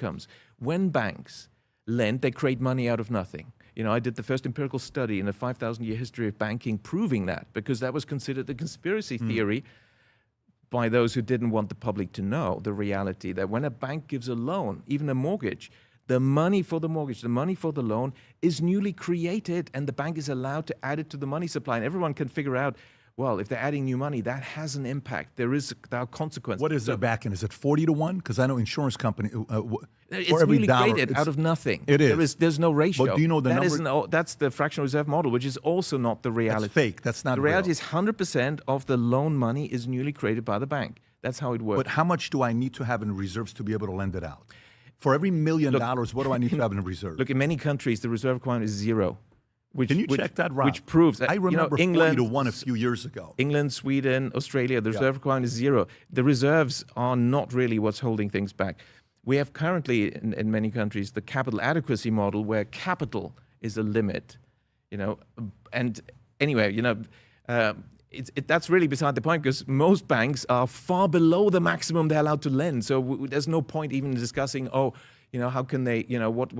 comes. When banks lend, they create money out of nothing. You know, I did the first empirical study in a 5,000-year history of banking proving that, because that was considered a conspiracy theory by those who didn't want the public to know the reality that when a bank gives a loan, even a mortgage, the money for the mortgage, the money for the loan is newly created, and the bank is allowed to add it to the money supply. And everyone can figure out, well, if they're adding new money, that has an impact. There are consequences. What is the back end? Is it 40 to 1? Because I know insurance company. It's for every newly dollar, created out of nothing. It is. There's no ratio. But do you know the number? That's the fractional reserve model, which is also not the reality. That's fake. That's not the reality. real. Is 100% of the loan money is newly created by the bank. That's how it works. But how much do I need to have in reserves to be able to lend it out? For every $1 million, what do I need to have in reserve? Look, in many countries, the reserve requirement is zero. Can you check that, Rob? Which proves that, I remember England, 40 to 1 a few years ago. England, Sweden, Australia, the reserve requirement is zero. The reserves are not really what's holding things back. We have currently, in many countries, the capital adequacy model where capital is a limit. And anyway, that's really beside the point, because most banks are far below the maximum they're allowed to lend. So there's no point even discussing, how can they, what